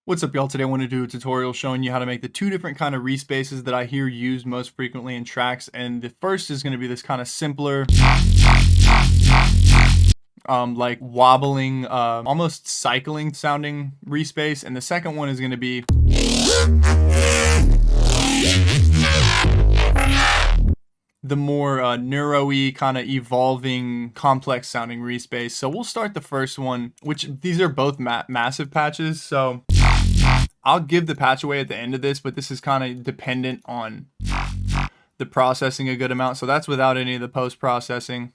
What's up, y'all? Today I want to do a tutorial showing you how to make the two different kind of respaces that I hear used most frequently in tracks. And the first is going to be this kind of simpler, like wobbling, almost cycling sounding respace. And the second one is going to be the more neuro-y kind of evolving complex sounding respace. So we'll start the first one, which these are both massive patches. So I'll give the patch away at the end of this, but this is kind of dependent on the processing a good amount. So that's without any of the post-processing.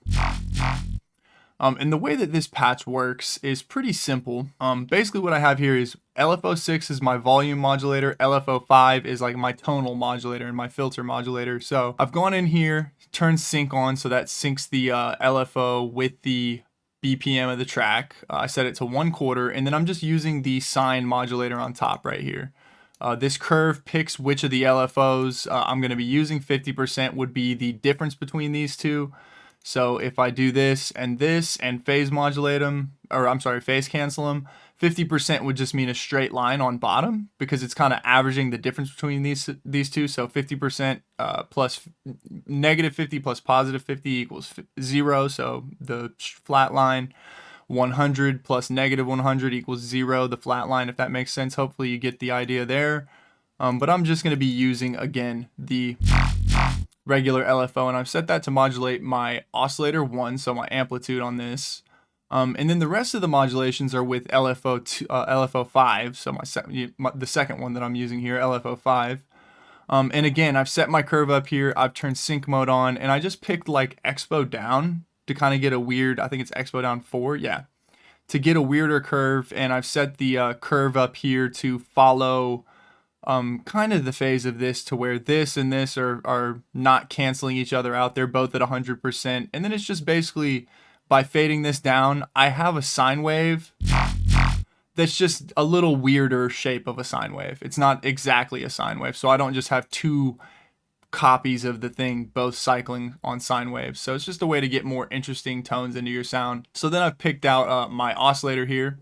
And the way that this patch works is pretty simple. Basically what I have here is LFO6 is my volume modulator. LFO5 is like my tonal modulator and my filter modulator. So I've gone in here, turned sync on, so that syncs the LFO with the BPM of the track. I set it to 1/4, and then I'm just using the sine modulator on top right here. This curve picks which of the LFOs I'm going to be using. 50% would be the difference between these two. So if I do this and phase modulate them, or I'm sorry, phase cancel them, 50% would just mean a straight line on bottom because it's kind of averaging the difference between these two. So 50% plus negative 50 plus positive 50 equals 0. So the flat line. 100 plus negative 100 equals 0, the flat line, if that makes sense. Hopefully you get the idea there. But I'm just going to be using, again, the regular LFO, and I've set that to modulate my oscillator 1, so my amplitude on this. And then the rest of the modulations are with LFO5, so the second one that I'm using here, LFO5. And again, I've set my curve up here, I've turned sync mode on, and I just picked like Expo down to kind of get a weird, I think it's Expo down 4, yeah, to get a weirder curve, and I've set the curve up here to follow kind of the phase of this to where this and this are not canceling each other out. They're both at 100%. And then it's just basically by fading this down, I have a sine wave that's just a little weirder shape of a sine wave. It's not exactly a sine wave. So I don't just have two copies of the thing both cycling on sine waves. So it's just a way to get more interesting tones into your sound. So then I've picked out my oscillator here,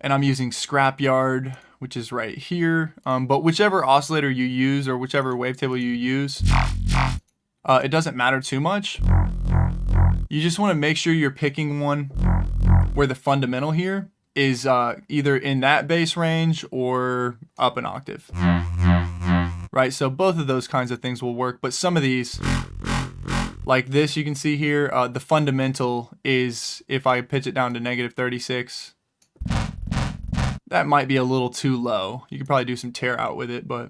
and I'm using Scrapyard, which is right here. But whichever oscillator you use or whichever wavetable you use, it doesn't matter too much. You just want to make sure you're picking one where the fundamental here is either in that bass range or up an octave. Right, so both of those kinds of things will work, but some of these, like this, you can see here, the fundamental is, if I pitch it down to negative 36, that might be a little too low. You could probably do some tear out with it, but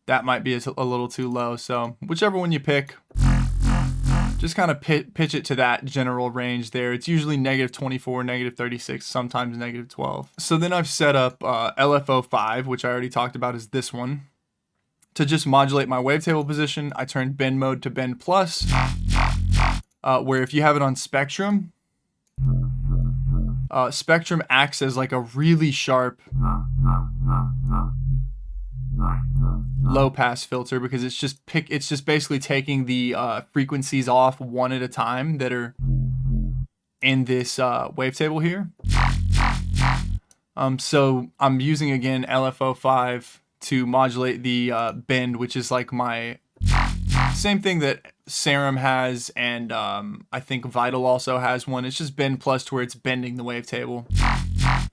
that might be a little too low. So whichever one you pick, just kind of pitch it to that general range there. It's usually negative 24, negative 36, sometimes negative 12. So then I've set up LFO5, which I already talked about, is this one. To just modulate my wavetable position, I turned bend mode to bend plus, where if you have it on spectrum, spectrum acts as like a really sharp low pass filter because it's just basically taking the frequencies off one at a time that are in this wavetable here. So I'm using again LFO5 to modulate the bend, which is like my same thing that Serum has, and I think Vital also has one. It's just bend plus to where it's bending the wavetable.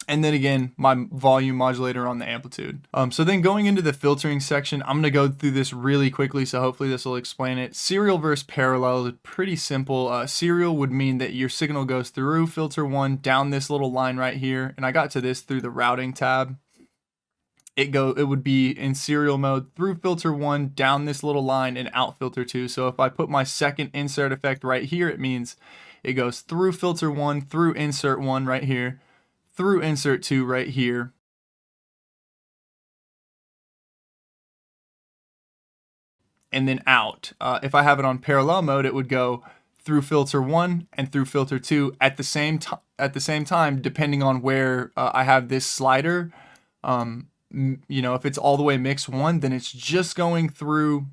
And then again, my volume modulator on the amplitude. So then going into the filtering section, I'm going to go through this really quickly, so hopefully this will explain it. Serial versus parallel is pretty simple. Serial would mean that your signal goes through filter 1 down this little line right here, and I got to this through the routing tab. It would be in serial mode through filter 1 down this little line and out filter 2. So if I put my second insert effect right here, it means it goes through filter 1, through insert 1 right here, through insert 2 right here, and then out. If I have it on parallel mode, it would go through filter 1 and through filter 2 at the same time, depending on where I have this slider. You know, if it's all the way mix 1, then it's just going through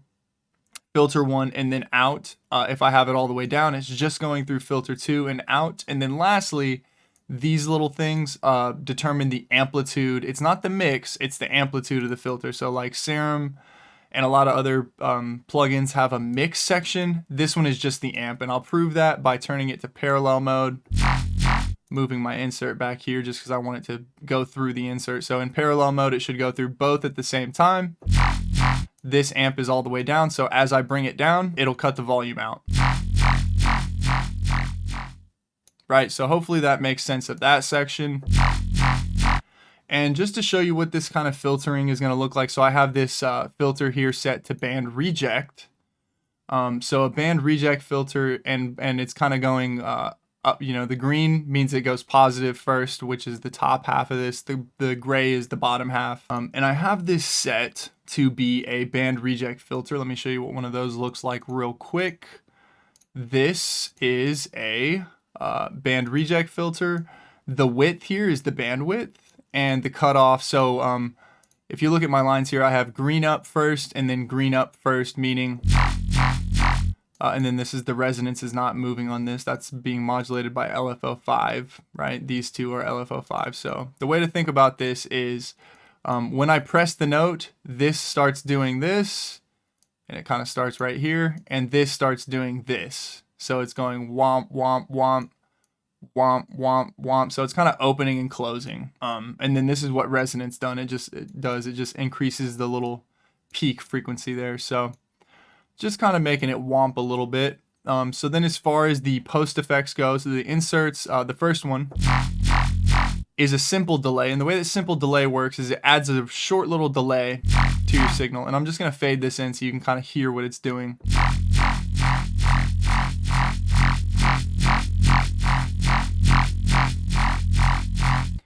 filter 1 and then out. If I have it all the way down, it's just going through filter 2 and out. And then lastly, these little things determine the amplitude. It's not the mix, it's the amplitude of the filter. So like Serum and a lot of other plugins have a mix section. This one is just the amp, and I'll prove that by turning it to parallel mode, moving my insert back here just because I want it to go through the insert. So in parallel mode, it should go through both at the same time. This amp is all the way down, so as I bring it down, it'll cut the volume out. Right, so hopefully that makes sense of that section. And just to show you what this kind of filtering is going to look like, so I have this filter here set to band reject. So a band reject filter, and it's kind of going up. You know, the green means it goes positive first, which is the top half of this. The gray is the bottom half. And I have this set to be a band reject filter. Let me show you what one of those looks like real quick. This is a band reject filter. The width here is the bandwidth, and the cutoff. So if you look at my lines here, I have green up first and then green up first, meaning and then this is the resonance is not moving on this. That's being modulated by LFO5, right? These two are LFO5. So the way to think about this is when I press the note, this starts doing this, and it kind of starts right here, and this starts doing this. So it's going womp, womp, womp, womp, womp, womp. So it's kind of opening and closing. And then this is what resonance it just increases the little peak frequency there. So just kind of making it womp a little bit. So then as far as the post effects go, so the inserts, the first one is a simple delay. And the way that simple delay works is it adds a short little delay to your signal. And I'm just going to fade this in so you can kind of hear what it's doing.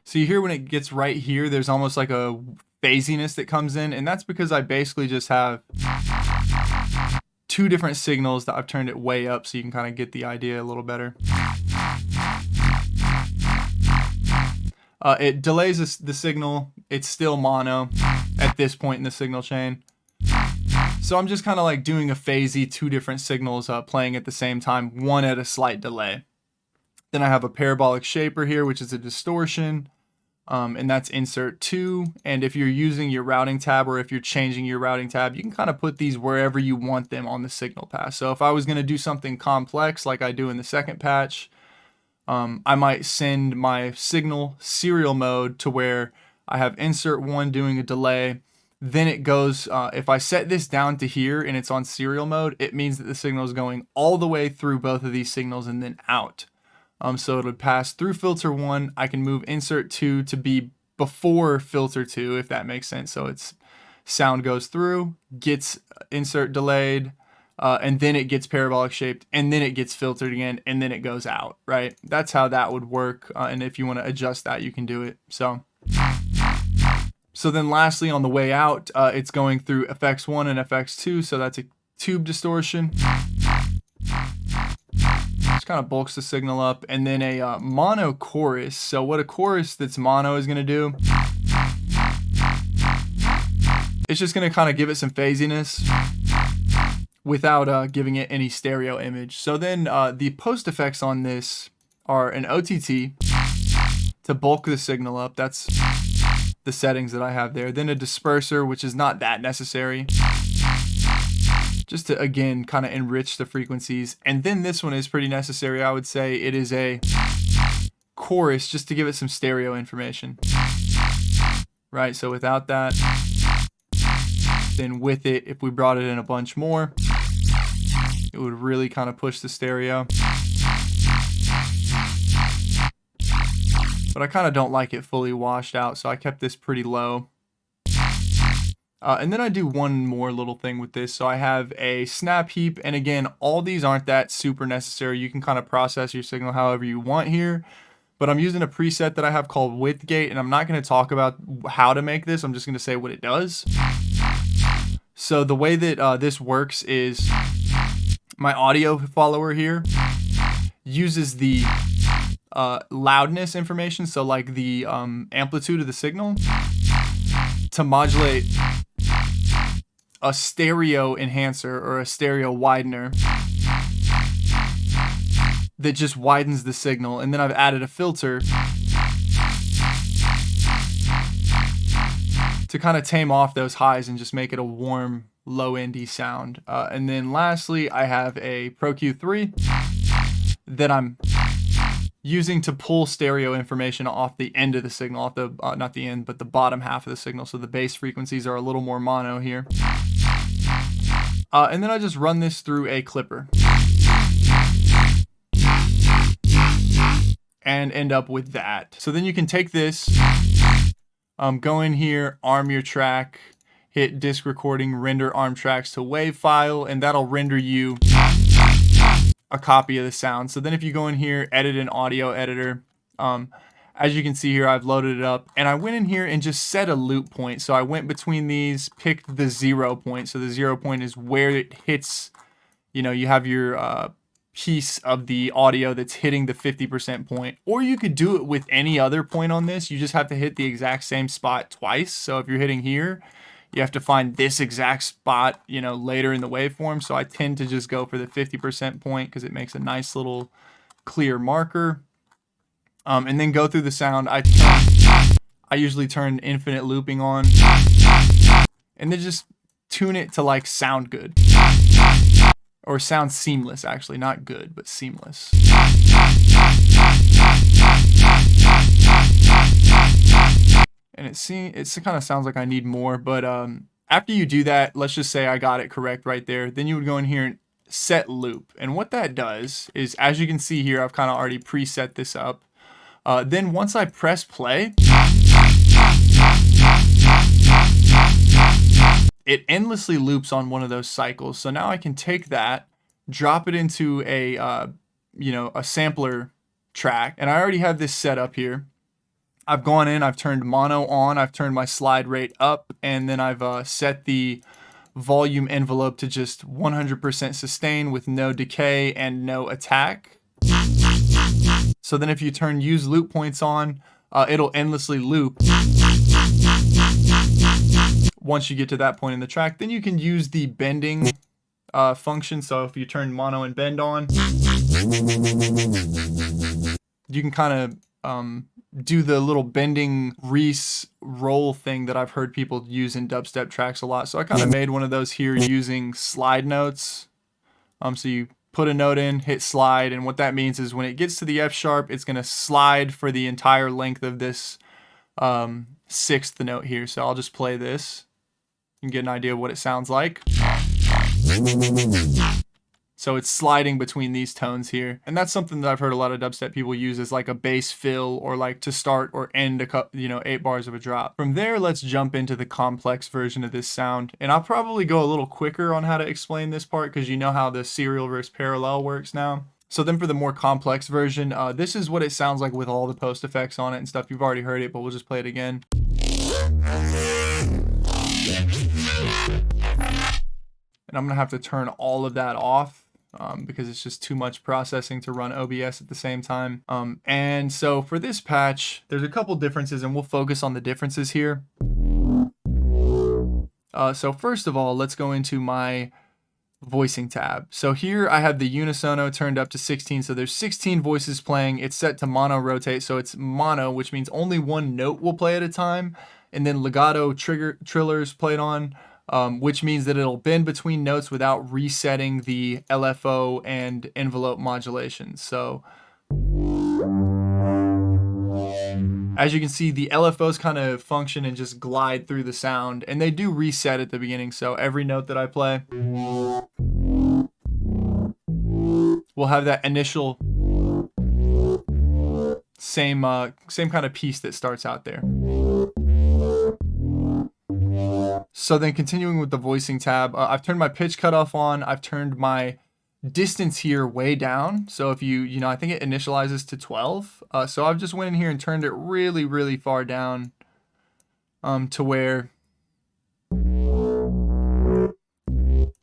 So you hear when it gets right here, there's almost like a phasiness that comes in. And that's because I basically just have two different signals that I've turned it way up so you can kind of get the idea a little better. It delays the signal. It's still mono at this point in the signal chain. So I'm just kind of like doing a phasey, two different signals playing at the same time, one at a slight delay. Then I have a parabolic shaper here, which is a distortion. And that's insert 2. And if you're using your routing tab, or if you're changing your routing tab, you can kind of put these wherever you want them on the signal pass. So if I was going to do something complex like I do in the second patch, I might send my signal serial mode to where I have insert 1 doing a delay. Then it goes, if I set this down to here and it's on serial mode, it means that the signal is going all the way through both of these signals and then out. So it would pass through filter 1. I can move insert 2 to be before filter 2, if that makes sense. So it's sound goes through, gets insert delayed, and then it gets parabolic shaped, and then it gets filtered again, and then it goes out, right? That's how that would work. And if you want to adjust that, you can do it. So then lastly, on the way out, it's going through FX1 and FX2. So that's a tube distortion. Kind of bulks the signal up, and then a mono chorus. So what a chorus that's mono is going to do, it's just going to kind of give it some phasiness without giving it any stereo image. So then the post effects on this are an OTT to bulk the signal up. That's the settings that I have there. Then a disperser, which is not that necessary, just to, again, kind of enrich the frequencies. And then this one is pretty necessary, I would say. It is a chorus, just to give it some stereo information. Right, so without that, then with it, if we brought it in a bunch more, it would really kind of push the stereo. But I kind of don't like it fully washed out, so I kept this pretty low. And then I do one more little thing with this. So I have a snap heap. And again, all these aren't that super necessary. You can kind of process your signal however you want here. But I'm using a preset that I have called width gate. And I'm not going to talk about how to make this. I'm just going to say what it does. So the way that this works is my audio follower here uses the loudness information. So like the amplitude of the signal to modulate a stereo enhancer or a stereo widener that just widens the signal. And then I've added a filter to kind of tame off those highs and just make it a warm, low endy sound. And then lastly, I have a Pro Q3 that I'm using to pull stereo information off the end of the signal, off the, not the end, but the bottom half of the signal. So the bass frequencies are a little more mono here. And then I just run this through a clipper and end up with that. So then you can take this, go in here, arm your track, hit disk recording, render arm tracks to WAV file, and that'll render you a copy of the sound. So then if you go in here, edit an audio editor, as you can see here, I've loaded it up, and I went in here and just set a loop point. So I went between these, picked the 0 point. So the 0 point is where it hits, you know, you have your piece of the audio that's hitting the 50% point. Or you could do it with any other point on this. You just have to hit the exact same spot twice. So if you're hitting here, you have to find this exact spot, you know, later in the waveform. So I tend to just go for the 50% point because it makes a nice little clear marker. And then go through the sound. I usually turn infinite looping on, and then just tune it to like sound good, or sound seamless, actually, not good, but seamless. And it kind of sounds like I need more, but after you do that, let's just say I got it correct right there. Then you would go in here and set loop. And what that does is, as you can see here, I've kind of already preset this up. Then once I press play, it endlessly loops on one of those cycles. So now I can take that, drop it into a, you know, a sampler track. And I already have this set up here. I've gone in, I've turned mono on, I've turned my slide rate up, and then I've set the volume envelope to just 100% sustain with no decay and no attack. So then if you turn use loop points on, it'll endlessly loop once you get to that point in the track. Then you can use the bending function. So if you turn mono and bend on, you can kind of do the little bending Reese roll thing that I've heard people use in dubstep tracks a lot. So I kind of made one of those here using slide notes. So you put a note in, hit slide, and what that means is when it gets to the F sharp, it's going to slide for the entire length of this sixth note here. So I'll just play this. You can get an idea of what it sounds like. So it's sliding between these tones here. And that's something that I've heard a lot of dubstep people use as like a bass fill, or like to start or end a 8 bars of a drop. From there, let's jump into the complex version of this sound. And I'll probably go a little quicker on how to explain this part because you know how the serial versus parallel works now. So then for the more complex version, this is what it sounds like with all the post effects on it and stuff. You've already heard it, but we'll just play it again. And I'm gonna have to turn all of that off. Because it's just too much processing to run OBS at the same time. And so for this patch, there's a couple differences, and we'll focus on the differences here. So first of all, let's go into my voicing tab. So here I have the unisono turned up to 16. So there's 16 voices playing. It's set to mono rotate. So it's mono, which means only one note will play at a time. And then legato trillers played on. Which means that it'll bend between notes without resetting the LFO and envelope modulation. So as you can see, the LFOs kind of function and just glide through the sound, and they do reset at the beginning. So every note that I play will have that initial same kind of piece that starts out there. So then continuing with the voicing tab, I've turned my pitch cutoff on. I've turned my distance here way down. So if I think it initializes to 12. So I've just went in here and turned it really, really far down to where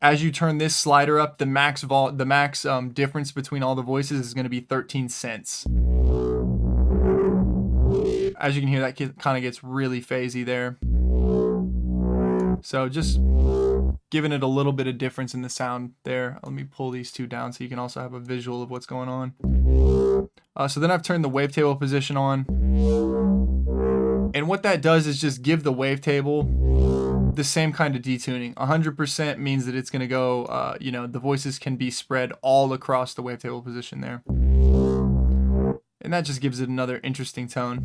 as you turn this slider up, the max difference between all the voices is going to be 13 cents. As you can hear, that kind of gets really phasey there. So just giving it a little bit of difference in the sound there. Let me pull these two down so you can also have a visual of what's going on. So then I've turned the wavetable position on. And what that does is just give the wavetable the same kind of detuning. 100% means that it's going to go, you know, the voices can be spread all across the wavetable position there. And that just gives it another interesting tone.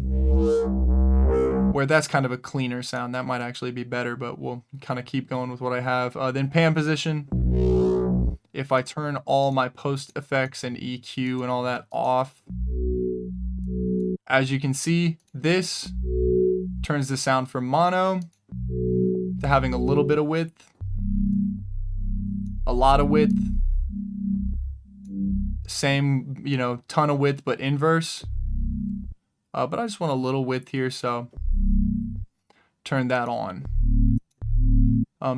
Where that's kind of a cleaner sound. That might actually be better, but we'll kind of keep going with what I have. Then pan position. If I turn all my post effects and EQ and all that off, as you can see, this turns the sound from mono to having a little bit of width, a lot of width, same, you know, ton of width, but inverse. But I just want a little width here, so turn that on.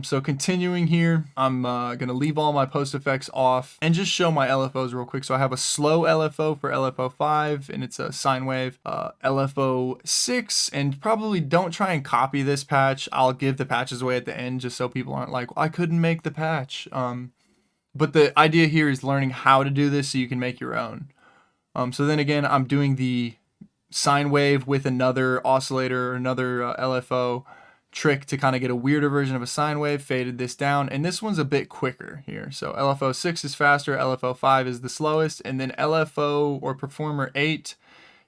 So continuing here, I'm gonna leave all my post effects off and just show my LFOs real quick. So I have a slow LFO for LFO 5, and it's a sine wave. LFO 6, and probably don't try and copy this patch. I'll give the patches away at the end just so people aren't like, I couldn't make the patch. But the idea here is learning how to do this so you can make your own. So then again, I'm doing the sine wave with another oscillator, another LFO trick to kind of get a weirder version of a sine wave, faded this down, and this one's a bit quicker here. So LFO 6 is faster, LFO 5 is the slowest, and then LFO or Performer 8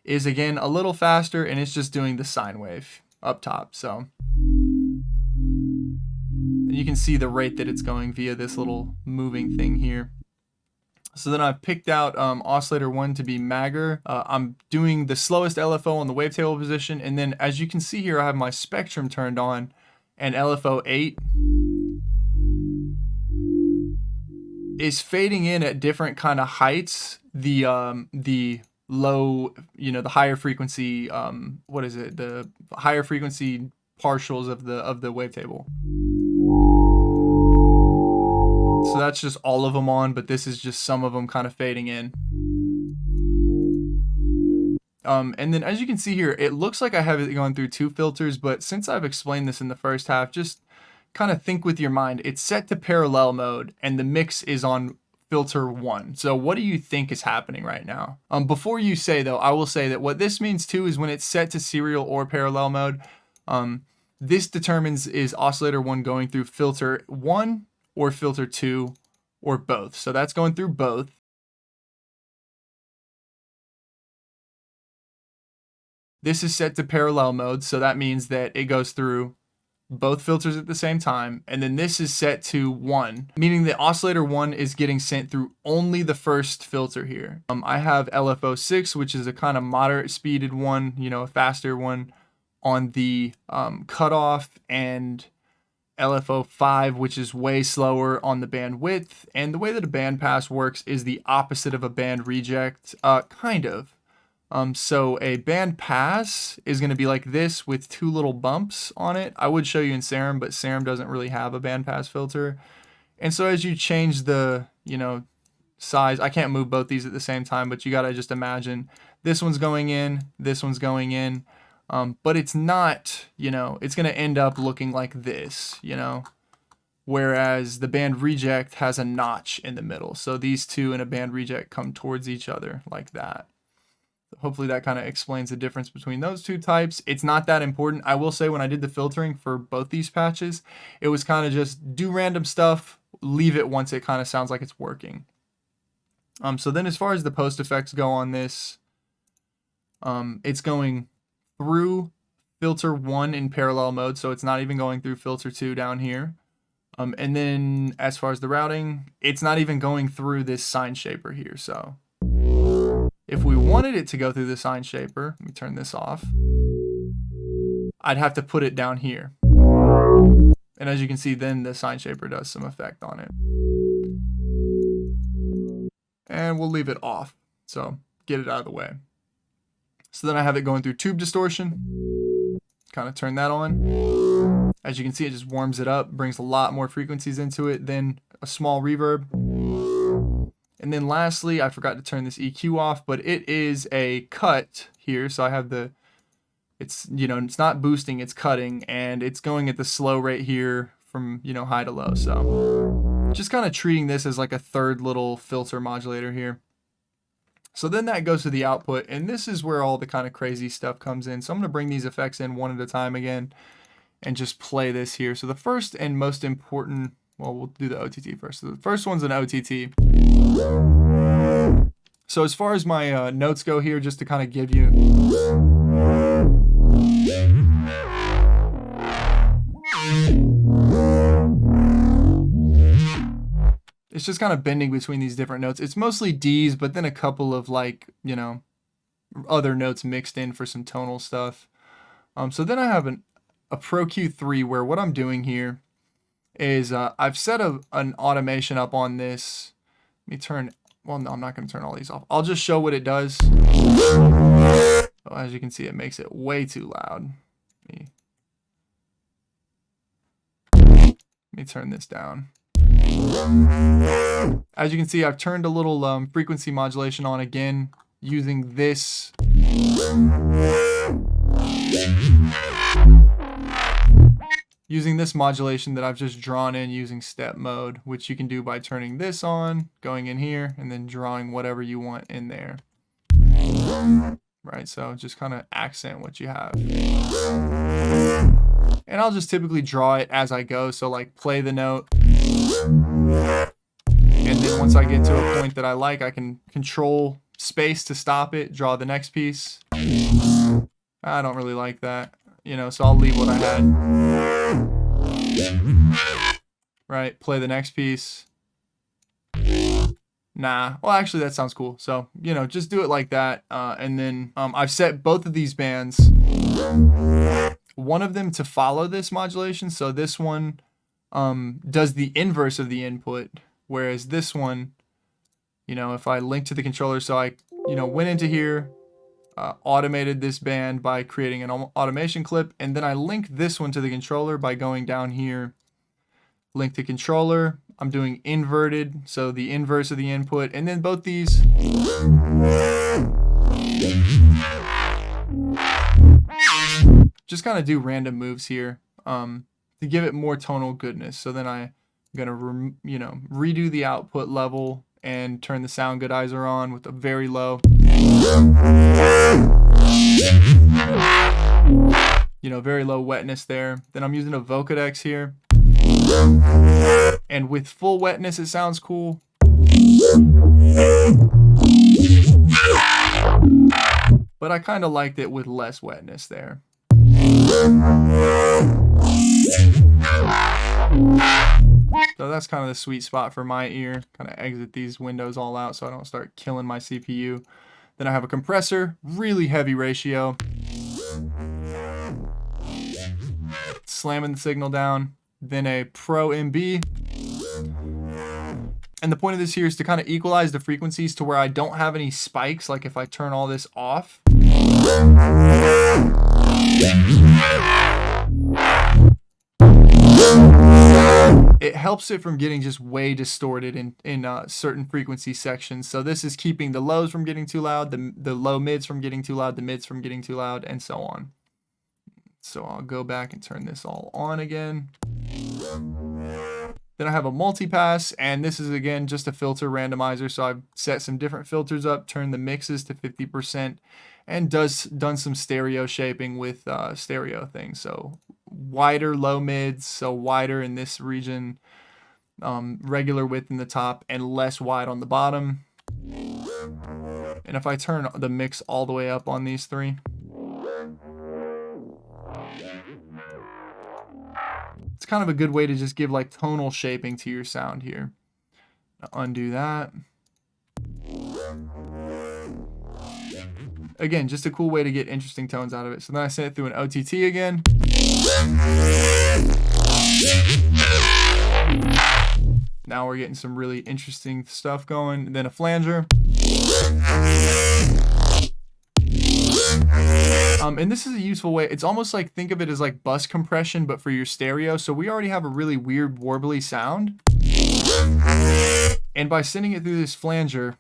is again a little faster, and it's just doing the sine wave up top. So you can see the rate that it's going via this little moving thing here. So then I've picked out oscillator 1 to be Magger. I'm doing the slowest LFO on the wavetable position, and then as you can see here, I have my spectrum turned on, and LFO 8 is fading in at different kind of heights. The low, you know, the higher frequency, what is it? The higher frequency partials of the wavetable. So that's just all of them on, but this is just some of them kind of fading in. And then as you can see here, it looks like I have it going through 2 filters, but since I've explained this in the first half, just kind of think with your mind. It's set to parallel mode, and the mix is on filter 1. So what do you think is happening right now? Before you say though, I will say that what this means too is when it's set to serial or parallel mode, this determines is oscillator 1 going through filter 1 or filter 2 or both. So that's going through both. This is set to parallel mode, so that means that it goes through both filters at the same time. And then this is set to 1, meaning that oscillator 1 is getting sent through only the first filter here. I have LFO 6, which is a kind of moderate speeded one, you know, a faster one on the cutoff, and LFO 5, which is way slower on the bandwidth. And the way that a bandpass works is the opposite of a band reject, kind of. So a bandpass is going to be like this with 2 little bumps on it. I would show you in Serum, but Serum doesn't really have a bandpass filter. And so as you change the, you know, size, I can't move both these at the same time, but you got to just imagine this one's going in, this one's going in. But it's not, you know, it's going to end up looking like this, you know, whereas the band reject has a notch in the middle. So these two in a band reject come towards each other like that. Hopefully that kind of explains the difference between those two types. It's not that important. I will say when I did the filtering for both these patches, it was kind of just do random stuff, leave it once it kind of sounds like it's working. So then as far as the post effects go on this, it's going through filter 1 in parallel mode, so it's not even going through filter 2 down here. And then as far as the routing, it's not even going through this sine shaper here. So if we wanted it to go through the sine shaper, let me turn this off, I'd have to put it down here. And as you can see, then the sine shaper does some effect on it. And we'll leave it off, so get it out of the way. So then I have it going through tube distortion. Kind of turn that on. As you can see, it just warms it up, brings a lot more frequencies into it, then a small reverb. And then lastly, I forgot to turn this EQ off, but it is a cut here. So I have the, it's, you know, it's not boosting, it's cutting, and it's going at the slow rate here from, you know, high to low. So just kind of treating this as like a third little filter modulator here. So then that goes to the output, and this is where all the kind of crazy stuff comes in. So I'm going to bring these effects in one at a time again and just play this here. So the first and most important, well, we'll do the OTT first. So the first one's an OTT. So as far as my notes go here, just to kind of give you... It's just kind of bending between these different notes. It's mostly D's, but then a couple of like, you know, other notes mixed in for some tonal stuff. So then I have a Pro Q3 where what I'm doing here is I've set an automation up on this. Let me turn, well, no, I'm not going to turn all these off. I'll just show what it does. Oh, as you can see, it makes it way too loud. Let me turn this down. As you can see, I've turned a little frequency modulation on again using this. Using this modulation that I've just drawn in using step mode, which you can do by turning this on, going in here, and then drawing whatever you want in there. Right, so just kind of accent what you have. And I'll just typically draw it as I go, so like play the note. And then once I get to a point that I like, I can control space to stop it, draw the next piece. I don't really like that, you know, so I'll leave what I had. Right, play the next piece. Nah, well actually that sounds cool. So, you know, just do it like that. And then I've set both of these bands, one of them to follow this modulation. So this one does the inverse of the input, whereas this one, you know, if I link to the controller, so I, you know, went into here, automated this band by creating an automation clip, and then I link this one to the controller by going down here, link to controller. I'm doing inverted, so the inverse of the input, and then both these. Just kind of do random moves here to give it more tonal goodness. So then I'm gonna, redo the output level and turn the sound goodizer on with a very low. Very low wetness there. Then I'm using a Vocodex here. And with full wetness, it sounds cool. But I kind of liked it with less wetness there. So that's kind of the sweet spot for my ear. Kind of exit these windows all out so I don't start killing my CPU. Then I have a compressor, really heavy ratio. Slamming the signal down. Then a Pro MB. And the point of this here is to kind of equalize the frequencies to where I don't have any spikes, like if I turn all this off. It helps it from getting just way distorted in certain frequency sections. So this is keeping the lows from getting too loud, the low mids from getting too loud, the mids from getting too loud, and so on. So I'll go back and turn this all on again. Then I have a Multipass, and this is again just a filter randomizer. So I've set some different filters up, turned the mixes to 50%, and done some stereo shaping with stereo things. So wider low mids, so wider in this region, regular width in the top, and less wide on the bottom. And if I turn the mix all the way up on these three, it's kind of a good way to just give like tonal shaping to your sound here. Now undo that. Again, just a cool way to get interesting tones out of it. So then I send it through an OTT again. Now we're getting some really interesting stuff going. And then a flanger. And this is a useful way. It's almost like, think of it as like bus compression, but for your stereo. So we already have a really weird warbly sound. And by sending it through this flanger,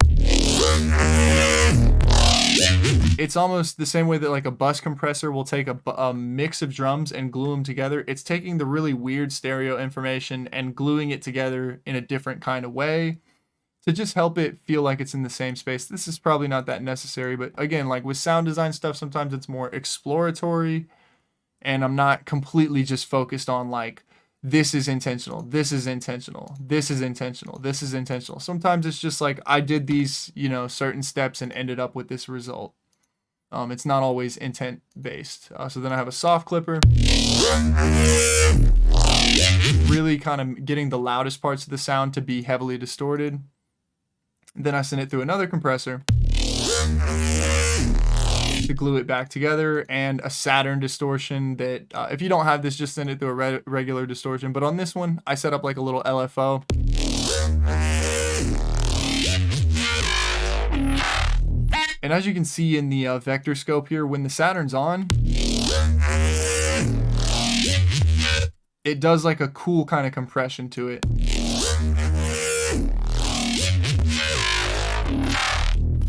it's almost the same way that like a bus compressor will take a mix of drums and glue them together. It's taking the really weird stereo information and gluing it together in a different kind of way to just help it feel like it's in the same space. This is probably not that necessary, but again, like with sound design stuff, sometimes it's more exploratory, and I'm not completely just focused on like, this is intentional, this is intentional, this is intentional, this is intentional. Sometimes it's just like, I did these, you know, certain steps and ended up with this result. It's not always intent based. So then I have a soft clipper, really kind of getting the loudest parts of the sound to be heavily distorted. Then I send it through another compressor to glue it back together, and a Saturn distortion that if you don't have this, just send it through a regular distortion. But on this one, I set up like a little LFO. And as you can see in the vector scope here, when the Saturn's on, it does like a cool kind of compression to it.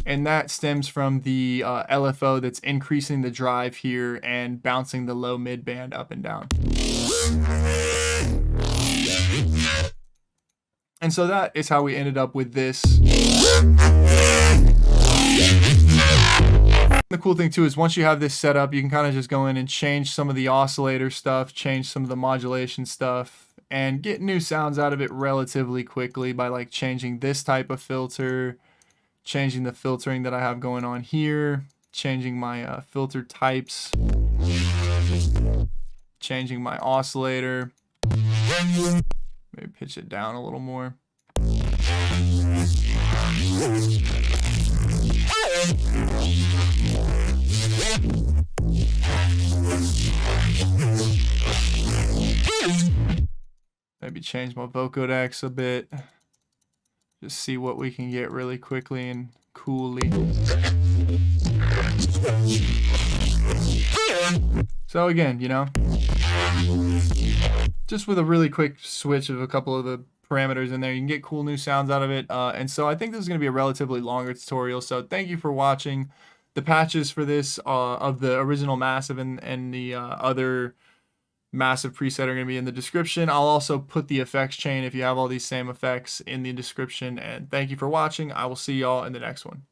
And that stems from the LFO that's increasing the drive here and bouncing the low mid band up and down. And so that is how we ended up with this. The cool thing too is once you have this set up, you can kind of just go in and change some of the oscillator stuff, change some of the modulation stuff, and get new sounds out of it relatively quickly by like changing this type of filter, changing the filtering that I have going on here, changing my filter types, changing my oscillator, maybe pitch it down a little more. Maybe change my vocodex a bit. Just see what we can get really quickly and coolly. So again, you know, just with a really quick switch of a couple of the parameters in there, you can get cool new sounds out of it. And so I think this is going to be a relatively longer tutorial. So thank you for watching. The patches for this of the original Massive and the other Massive preset are going to be in the description. I'll also put the effects chain if you have all these same effects in the description. And thank you for watching. I will see y'all in the next one.